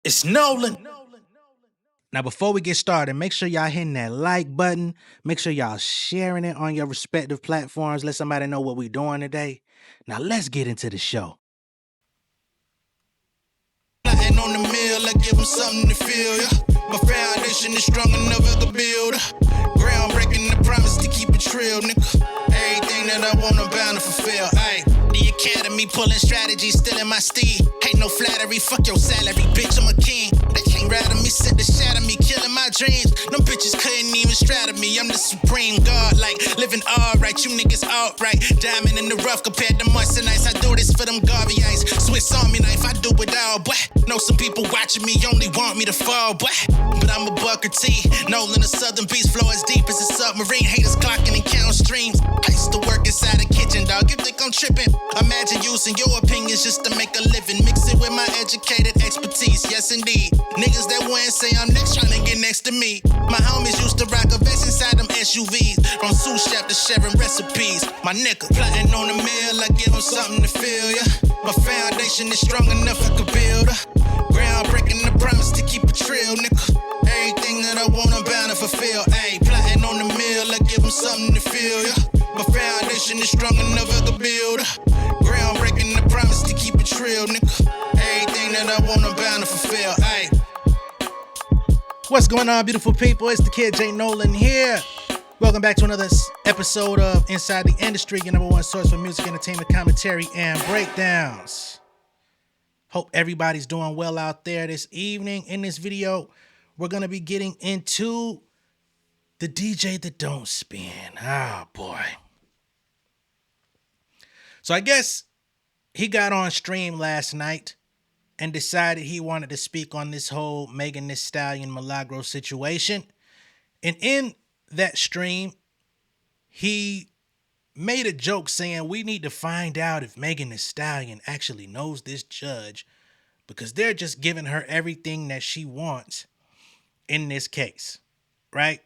It's Nolan. Now, before we get started, make sure y'all hitting that like button. Make sure y'all sharing it on your respective platforms. Let somebody know what we're doing today. Now, let's get into the show. Plotting on the mill, I give them something to feel, yeah. My foundation is strong enough to build. Groundbreaking, the promise to keep it trill, nigga. Everything that I want, I'm bound to fulfill. Ayy, the academy pulling strategy, still in my steed. Ain't no flattery, fuck your salary, bitch, I'm a king. They can't ride on me, set to shatter me, killing my dreams. Them bitches couldn't even straddle me, I'm the supreme god, like living alright. You niggas alright, diamond in the rough compared to months and nights. I do this for them Garvey eyes, Swiss Army knife, I do it all, boy. Know some people watching me only want me to fall, boy. But I'm a Booker T, Nolan, a southern beast, flow as deep as a submarine. Haters clocking and counting streams. I used to work inside a kitchen, dog. You think I'm tripping? Imagine using your opinions just to make a living. Mix it with my educated expertise, yes indeed. Niggas that wouldn't say I'm next trying to get next to me. My homies used to rock a vest inside them SUVs. From sous chef to sharing recipes. My nigga plotting on the mill, I give them something to feel, yeah. My foundation is strong enough I could build her. Groundbreaking, the promise to keep it trill, nigga. Everything that I want, I'm bound to fulfill. Ayy, plotting on the mill, I give them something to feel, yeah. My foundation is strong enough I could build her. Groundbreaking, the promise to keep it trill, nigga. Everything that I want, I'm bound to fulfill. Ayy. What's going on, beautiful people? It's the kid J Nolan here. Welcome back to another episode of Inside the Industry, your number one source for music, entertainment, commentary, and breakdowns. Hope everybody's doing well out there this evening. In this video, we're going to be getting into the DJ that don't spin. Oh, boy. So I guess he got on stream last night and decided he wanted to speak on this whole Megan Thee Stallion Milagro situation. And in that stream, he made a joke saying we need to find out if Megan Thee Stallion actually knows this judge because they're just giving her everything that she wants in this case, right?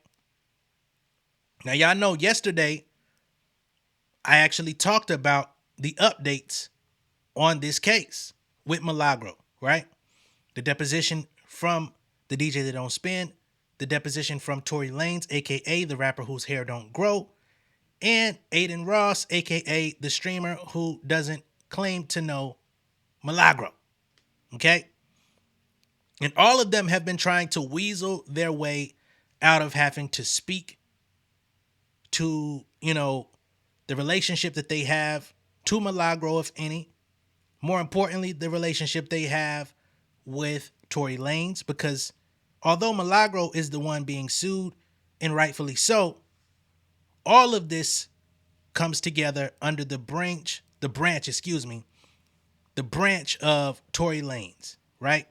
Now, y'all know yesterday I actually talked about the updates on this case with Milagro, right? The deposition from the DJ that don't spin, the deposition from Tory Lanez, aka the rapper whose hair don't grow, and Aiden Ross, aka the streamer who doesn't claim to know Milagro. Okay? And all of them have been trying to weasel their way out of having to speak to, the relationship that they have to Milagro, if any. More importantly, the relationship they have with Tory Lanez, because although Milagro is the one being sued, and rightfully so, all of this comes together under the branch of Tory Lanez, right?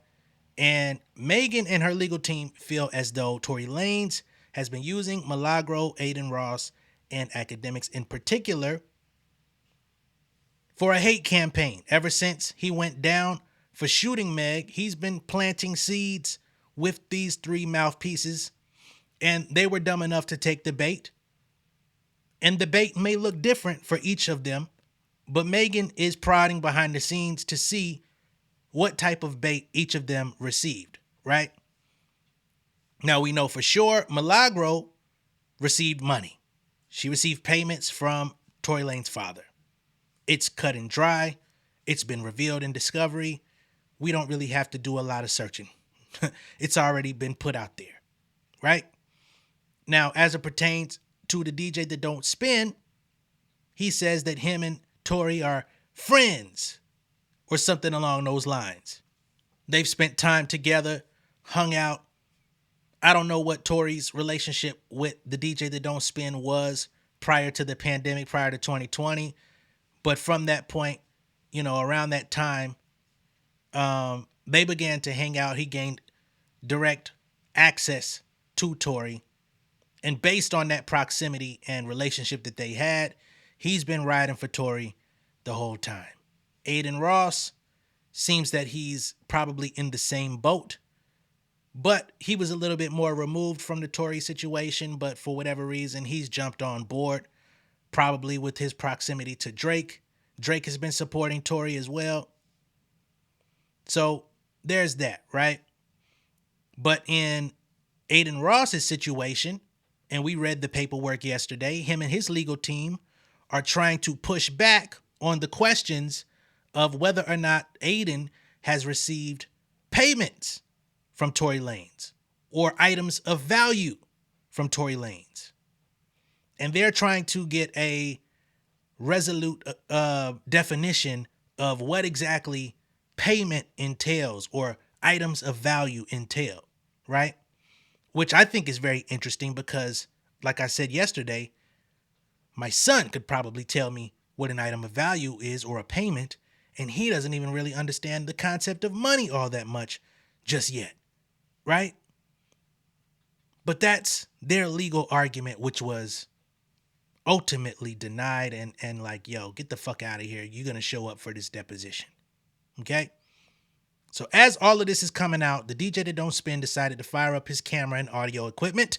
And Megan and her legal team feel as though Tory Lanez has been using Milagro, Aiden Ross, and Akademiks in particular for a hate campaign. Ever since he went down for shooting Meg, he's been planting seeds with these three mouthpieces, and they were dumb enough to take the bait. And the bait may look different for each of them, but Megan is prodding behind the scenes to see what type of bait each of them received, right? Now we know for sure Milagro received money. She received payments from Tory Lanez's father. It's cut and dry. It's been revealed in discovery. We don't really have to do a lot of searching. It's already been put out there, right? Now, as it pertains to the DJ that don't spin, he says that him and Tory are friends or something along those lines. They've spent time together, hung out. I don't know what Tory's relationship with the DJ that don't spin was prior to the pandemic, prior to 2020. But from that point, around that time, they began to hang out. He gained direct access to Tory. And based on that proximity and relationship that they had, he's been riding for Tory the whole time. Aiden Ross seems that he's probably in the same boat, but he was a little bit more removed from the Tory situation, but for whatever reason, he's jumped on board, probably with his proximity to Drake. Drake has been supporting Tory as well. So there's that, right? But in Aiden Ross's situation, and we read the paperwork yesterday, him and his legal team are trying to push back on the questions of whether or not Aiden has received payments from Tory Lanez or items of value from Tory Lanez. And they're trying to get a resolute definition of what exactly payment entails or items of value entail, right? Which I think is very interesting because, like I said yesterday, my son could probably tell me what an item of value is or a payment, and he doesn't even really understand the concept of money all that much just yet, right? But that's their legal argument, which was ultimately denied and like, yo, get the fuck out of here. You're going to show up for this deposition. Okay? So as all of this is coming out, the DJ that don't spin decided to fire up his camera and audio equipment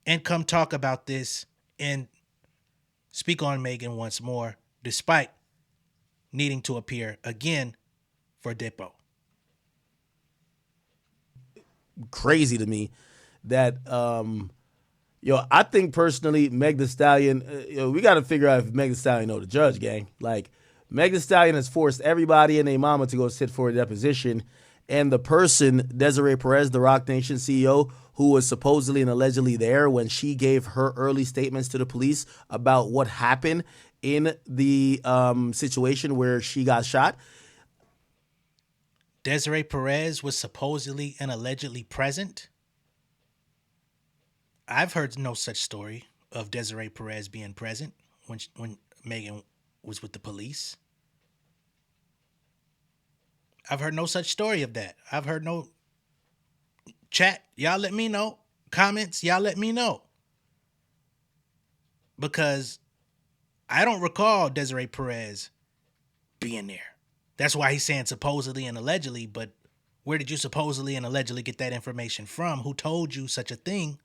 and come talk about this and speak on Megan once more, despite needing to appear again for Dippo. Crazy to me that I think personally Meg Thee Stallion, we got to figure out if Meg Thee Stallion know the judge, gang. Like, Meg Thee Stallion has forced everybody and their mama to go sit for a deposition, and the person, Desiree Perez, the Roc Nation CEO, who was supposedly and allegedly there when she gave her early statements to the police about what happened in the situation where she got shot. Desiree Perez was supposedly and allegedly present. I've heard no such story of Desiree Perez being present when Megan was with the police. I've heard no such story of that. I've heard no chat. Y'all let me know. Comments. Y'all let me know. Because I don't recall Desiree Perez being there. That's why he's saying supposedly and allegedly, but where did you supposedly and allegedly get that information from? Who told you such a thing?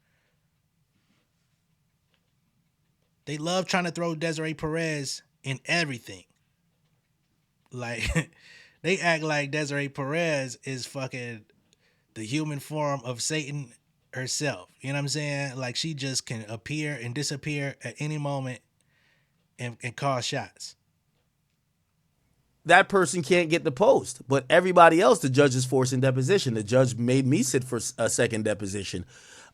They love trying to throw Desiree Perez in everything. Like, they act like Desiree Perez is fucking the human form of Satan herself. You know what I'm saying? Like, she just can appear and disappear at any moment and call shots. That person can't get the post, but everybody else, the judge is forcing deposition. The judge made me sit for a second deposition.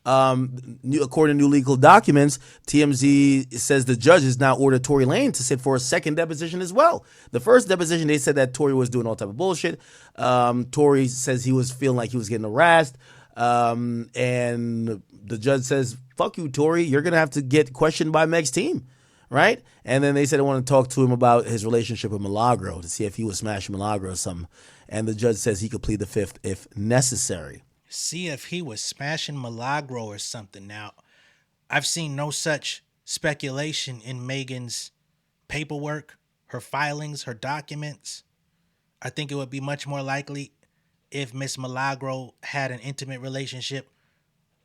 According to new legal documents, TMZ says the judge has now ordered Tory Lanez to sit for a second deposition as well. The first deposition, they said that Tory was doing all type of bullshit. Tory says he was feeling like he was getting harassed. And the judge says, fuck you, Tory. You're going to have to get questioned by Meg's team. Right? And then they said they want to talk to him about his relationship with Milagro to see if he was smashing Milagro or something. And the judge says he could plead the fifth if necessary. See if he was smashing Milagro or something. Now, I've seen no such speculation in Megan's paperwork, her filings, her documents. I think it would be much more likely if Miss Milagro had an intimate relationship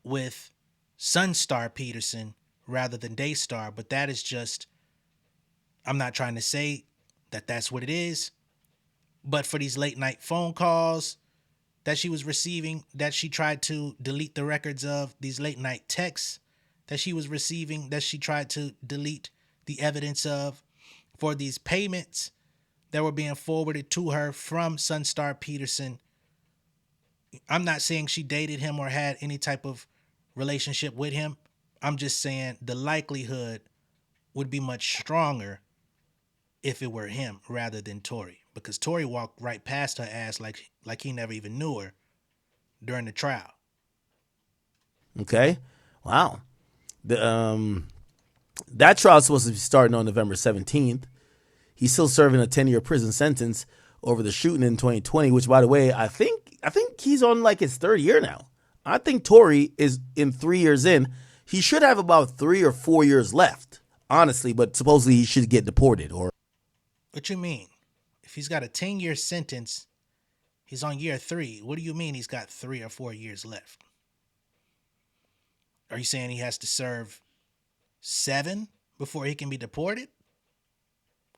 with Sunstar Peterson rather than Daystar, but that is just, I'm not trying to say that that's what it is, but for these late night phone calls that she was receiving, that she tried to delete the records of, these late night texts that she was receiving, that she tried to delete the evidence of, for these payments that were being forwarded to her from Sunstar Peterson. I'm not saying she dated him or had any type of relationship with him. I'm just saying the likelihood would be much stronger if it were him rather than Tory, because Tory walked right past her ass like he never even knew her during the trial. Okay. Wow. That trial is supposed to be starting on November 17th. He's still serving a 10-year prison sentence over the shooting in 2020, which, by the way, I think he's on like his third year now. I think Tory is in 3 years in. He should have about 3 or 4 years left, honestly, but supposedly he should get deported. Or what you mean? If he's got a 10-year sentence, he's on year 3. What do you mean he's got 3 or 4 years left? Are you saying he has to serve 7 before he can be deported?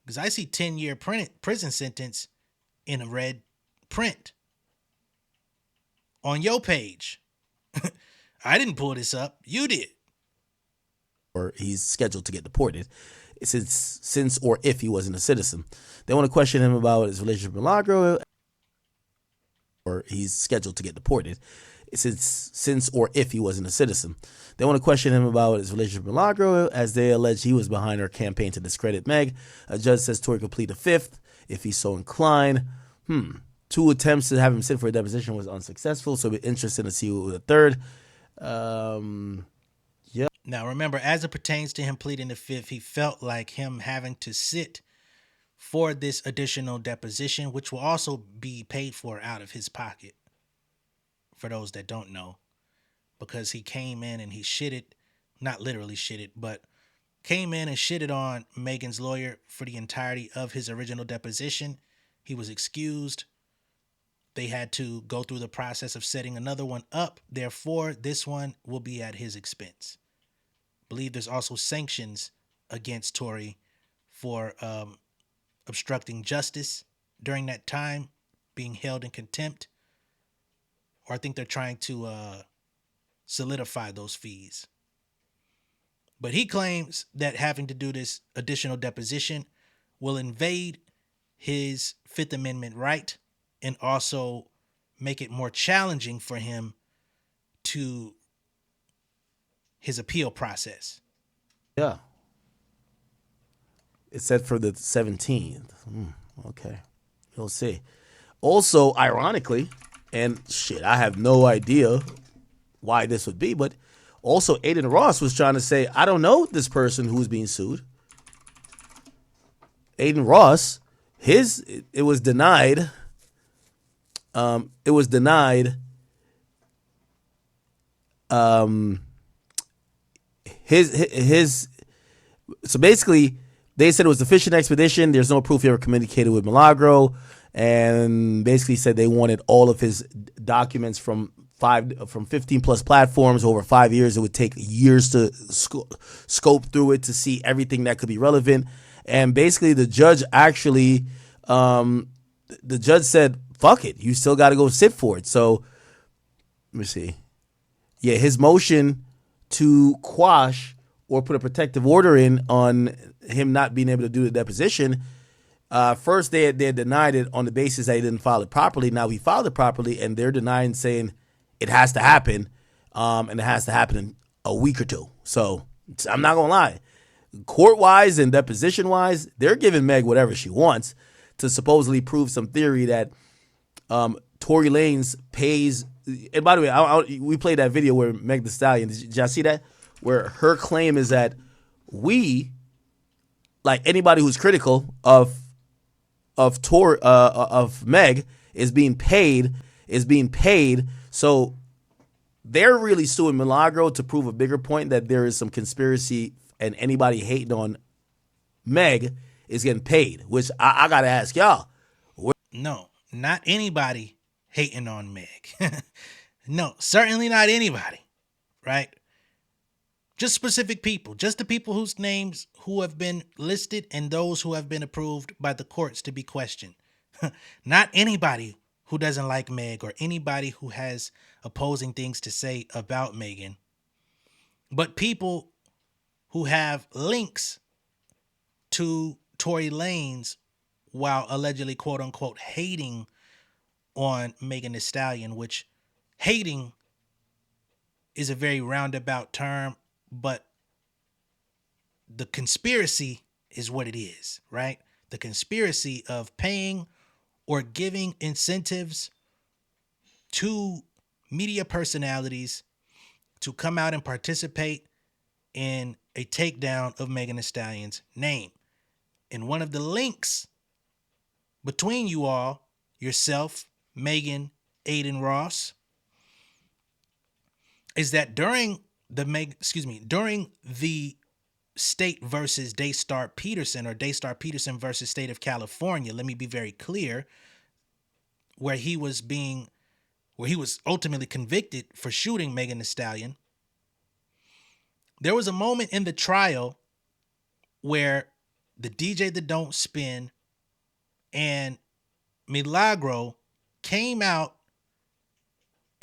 Because I see 10-year prison sentence in a red print on your page. I didn't pull this up. You did. Or he's scheduled to get deported since or if he wasn't a citizen. They want to question him about his relationship with Milagro, or he's scheduled to get deported since or if he wasn't a citizen. They want to question him about his relationship with Milagro, as they allege he was behind her campaign to discredit Meg. A judge says Tory could plead a fifth if he's so inclined. 2 attempts to have him sit for a deposition was unsuccessful, so it'll be interesting to see who the third. Now, remember, as it pertains to him pleading the fifth, he felt like him having to sit for this additional deposition, which will also be paid for out of his pocket, for those that don't know, because he came in and he shitted, not literally shitted, but came in and shitted on Megan's lawyer for the entirety of his original deposition. He was excused. They had to go through the process of setting another one up. Therefore, this one will be at his expense. Believe there's also sanctions against Tory for obstructing justice during that time, being held in contempt, or I think they're trying to solidify those fees. But he claims that having to do this additional deposition will invade his Fifth Amendment right and also make it more challenging for him to his appeal process. Yeah. It's set for the 17th. Okay. We'll see. Also, ironically, and shit, I have no idea why this would be, but also Aiden Ross was trying to say, I don't know this person who's being sued. Aiden Ross, it was denied. So basically they said it was a fishing expedition. There's no proof he ever communicated with Milagro, and basically said they wanted all of his documents from 15 plus platforms over 5 years. It would take years to scope through it to see everything that could be relevant. And basically the judge said, fuck it, you still got to go sit for it. So let me see. Yeah, his motion to quash or put a protective order in on him not being able to do the deposition, first they had denied it on the basis that he didn't file it properly. Now he filed it properly, and they're denying, saying it has to happen, and it has to happen in a week or two. So I'm not going to lie. Court-wise and deposition-wise, they're giving Meg whatever she wants to supposedly prove some theory that Tory Lanez pays. And by the way, we played that video where Meg Thee Stallion, did y'all see that? Where her claim is that we, like anybody who's critical of Meg, is being paid. So they're really suing Milagro to prove a bigger point, that there is some conspiracy and anybody hating on Meg is getting paid, which I got to ask y'all. No, not anybody hating on Meg. No, certainly not anybody, right? Just specific people, just the people whose names who have been listed and those who have been approved by the courts to be questioned. Not anybody who doesn't like Meg or anybody who has opposing things to say about Megan, but people who have links to Tory Lanez while allegedly, quote unquote, hating on Megan Thee Stallion, which hating is a very roundabout term, but the conspiracy is what it is, right? The conspiracy of paying or giving incentives to media personalities to come out and participate in a takedown of Megan Thee Stallion's name. And one of the links between you all, yourself, Megan, Aiden Ross, is that during the State versus Daystar Peterson, or Daystar Peterson versus State of California, let me be very clear, where he was ultimately convicted for shooting Megan Thee Stallion, there was a moment in the trial where the DJ That Don't Spin and Milagro came out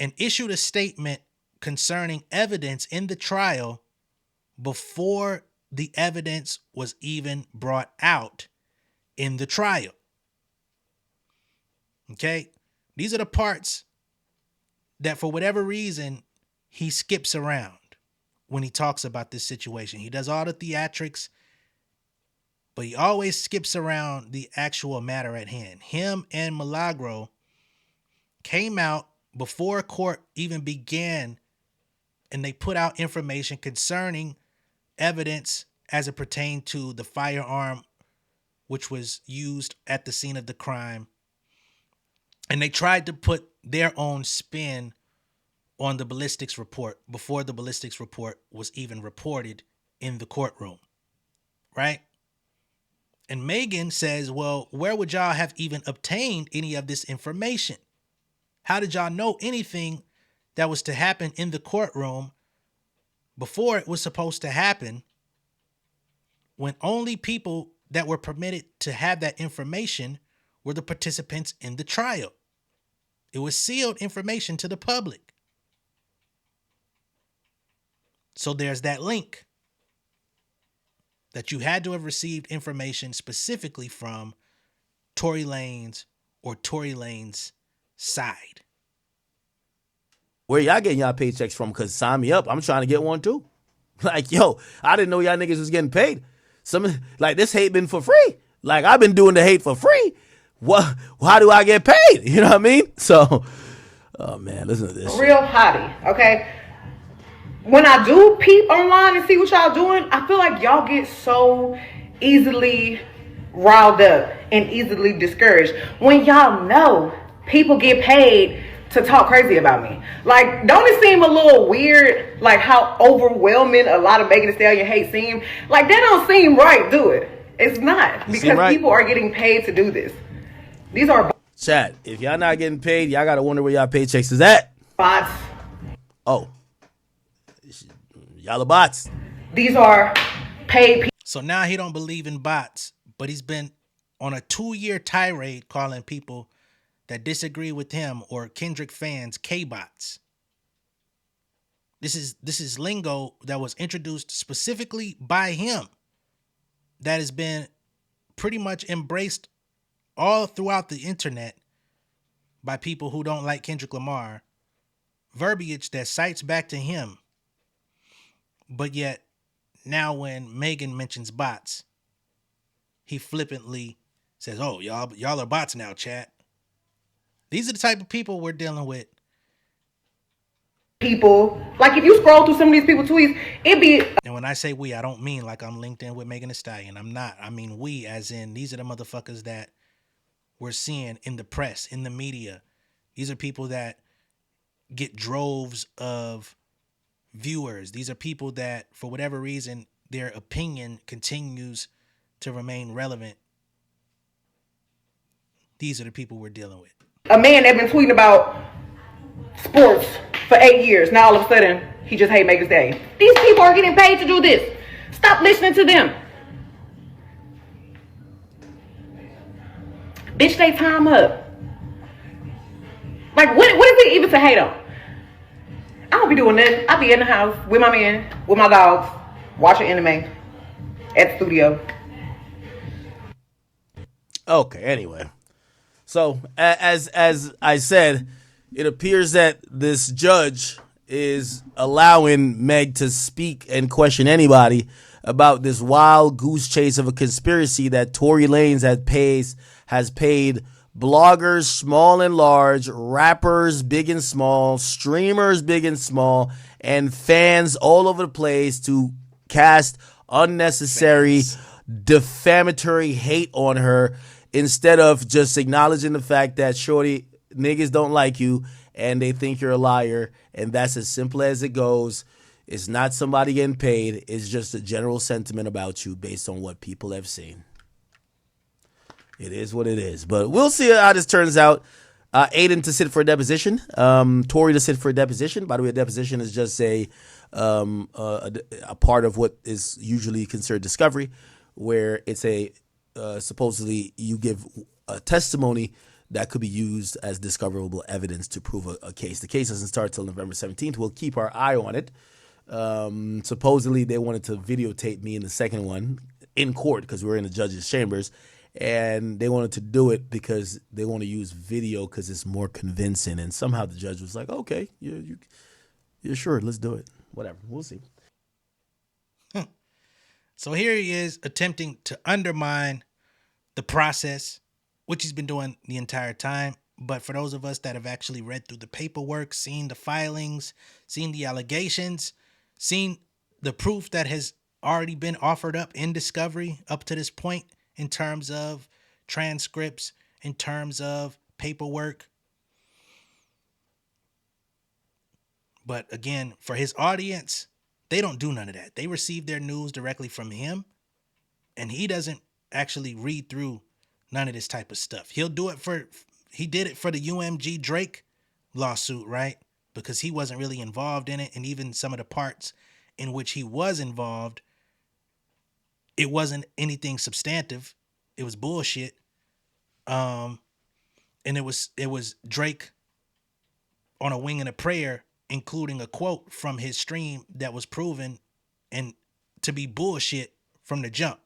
and issued a statement concerning evidence in the trial before the evidence was even brought out in the trial. Okay? These are the parts that, for whatever reason, he skips around when he talks about this situation. He does all the theatrics, but he always skips around the actual matter at hand. Him and Milagro came out before court even began, and they put out information concerning evidence as it pertained to the firearm which was used at the scene of the crime. And they tried to put their own spin on the ballistics report before the ballistics report was even reported in the courtroom, right? And Megan says, well, where would y'all have even obtained any of this information? How did y'all know anything that was to happen in the courtroom before it was supposed to happen, when only people that were permitted to have that information were the participants in the trial? It was sealed information to the public. So there's that link that you had to have received information specifically from Tory Lanez or Tory Lanez side. Where y'all getting y'all paychecks from? Because sign me up. I'm trying to get one too. Like, yo, I didn't know y'all niggas was getting paid. Like, this hate been for free. Like, I've been doing the hate for free. What? How do I get paid? You know what I mean? So, oh man, listen to this. Real hottie, okay? When I do peep online and see what y'all doing, I feel like y'all get so easily riled up and easily discouraged when y'all know people get paid to talk crazy about me. Like, don't it seem a little weird, like how overwhelming a lot of Megan Thee Stallion hate seem? Like, that don't seem right, do it? It's not, because right. People are getting paid to do this. These are Chat, if y'all not getting paid, y'all gotta wonder where y'all paychecks is at. bots. Oh, y'all are bots. These are paid people. So now he don't believe in bots, but he's been on a 2-year tirade calling people that disagree with him or Kendrick fans K-bots. This is lingo that was introduced specifically by him that has been pretty much embraced all throughout the internet by people who don't like Kendrick Lamar. Verbiage that cites back to him. But yet, now when Megan mentions bots, he flippantly says, oh, y'all are bots now, chat. These are the type of people we're dealing with. People, like, if you scroll through some of these people's tweets, it be. And when I say we, I don't mean like I'm linked in with Megan Thee Stallion. I'm not. I mean we, as in these are the motherfuckers that we're seeing in the press, in the media. These are people that get droves of viewers. These are people that, for whatever reason, their opinion continues to remain relevant. These are the people we're dealing with. A man that been tweeting about sports for 8 years. Now all of a sudden, he just hate Megan Thee Stallion. These people are getting paid to do this. Stop listening to them. Bitch, they time up. Like, what is it even to hate on? I don't be doing that. I be in the house with my man, with my dogs, watching anime at the studio. Okay, anyway. So, as I said, it appears that this judge is allowing Meg to speak and question anybody about this wild goose chase of a conspiracy that Tory Lanez has paid bloggers, small and large, rappers, big and small, streamers, big and small, and fans all over the place to cast unnecessary, defamatory hate on her, instead of just acknowledging the fact that, shorty, niggas don't like you and they think you're a liar, and that's as simple as it goes. It's not somebody getting paid. It's just a general sentiment about you based on what people have seen. It is what it is. But we'll see how this turns out. Aiden to sit for a deposition. Tory to sit for a deposition. By the way, a deposition is just a part of what is usually considered discovery, where it's supposedly you give a testimony that could be used as discoverable evidence to prove a case. The case doesn't start till November 17th. We'll keep our eye on it. Supposedly, they wanted to videotape me in the second one in court because we were in the judge's chambers. And they wanted to do it because they want to use video because it's more convincing. And somehow the judge was like, okay, you're sure, let's do it. Whatever, we'll see. So here he is attempting to undermine the process, which he's been doing the entire time. But for those of us that have actually read through the paperwork, seen the filings, seen the allegations, seen the proof that has already been offered up in discovery up to this point, in terms of transcripts, in terms of paperwork. But again, for his audience, they don't do none of that. They receive their news directly from him, and he doesn't actually read through none of this type of stuff. He did it for the UMG Drake lawsuit, right? Because he wasn't really involved in it, and even some of the parts in which he was involved, it wasn't anything substantive. It was bullshit. And it was Drake on a wing and a prayer, including a quote from his stream that was proven and to be bullshit from the jump.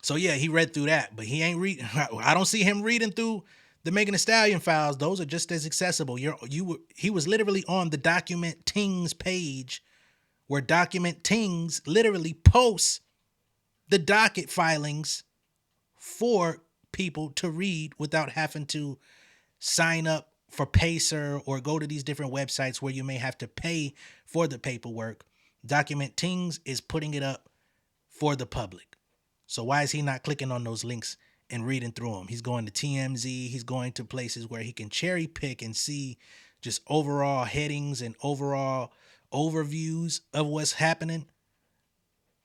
So yeah, he read through that, but he ain't reading. I don't see him reading through the Megan Thee Stallion files. Those are just as accessible. He was literally on the Document Tings page, where Document Tings literally posts the docket filings for people to read without having to sign up for Pacer or go to these different websites where you may have to pay for the paperwork. Document Tings is putting it up for the public. So why is he not clicking on those links and reading through them? He's going to TMZ. He's going to places where he can cherry pick and see just overall headings and overall overviews of what's happening.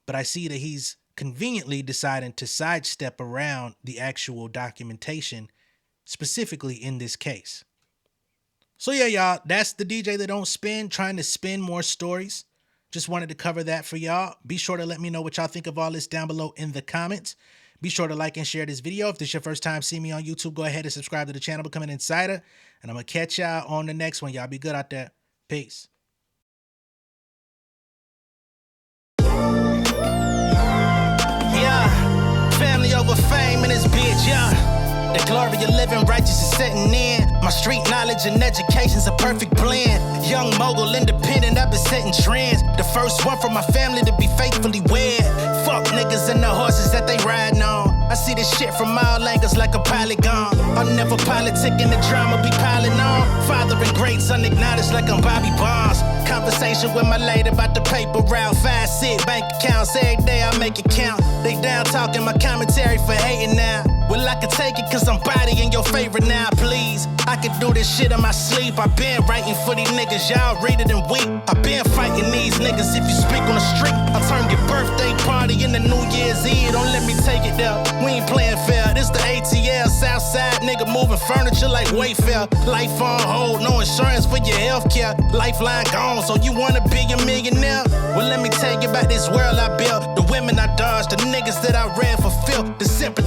But I see that he's conveniently deciding to sidestep around the actual documentation, specifically in this case. So yeah, y'all, that's the DJ that don't spin, trying to spin more stories. Just wanted to cover that for y'all. Be sure to let me know what y'all think of all this down below in the comments. Be sure to like and share this video. If this is your first time seeing me on YouTube, go ahead and subscribe to the channel, become an insider. And I'm going to catch y'all on the next one. Y'all be good out there. Peace. Family over fame in this bitch, yeah. The glory of living righteous is setting in. My street knowledge and education's a perfect blend. Young mogul, independent, I've been setting trends. The first one from my family to be faithfully wed. Fuck niggas and the horses that they riding on. I see this shit from all angles like a polygon. I'm never politicking, the drama be piling on. Father and great son acknowledged like I'm Bobby Bonds. Conversation with my lady about the paper route. 5 sit bank accounts, every day I make it count. They down talking my commentary for hating now. Well, I can take it cause I'm bodying your favorite now, please. I can do this shit in my sleep. I been writing for these niggas, y'all read it and weep. I been fighting these niggas if you speak on the street. I turn your birthday party into New Year's Eve. Don't let me take it there. We ain't playing fair. This the ATL, Southside nigga moving furniture like Wayfair. Life on hold, no insurance for your healthcare. Lifeline gone, so you wanna be a millionaire? Well, let me tell you about this world I built. The women I dodged, the niggas that I read for filth. The sympathy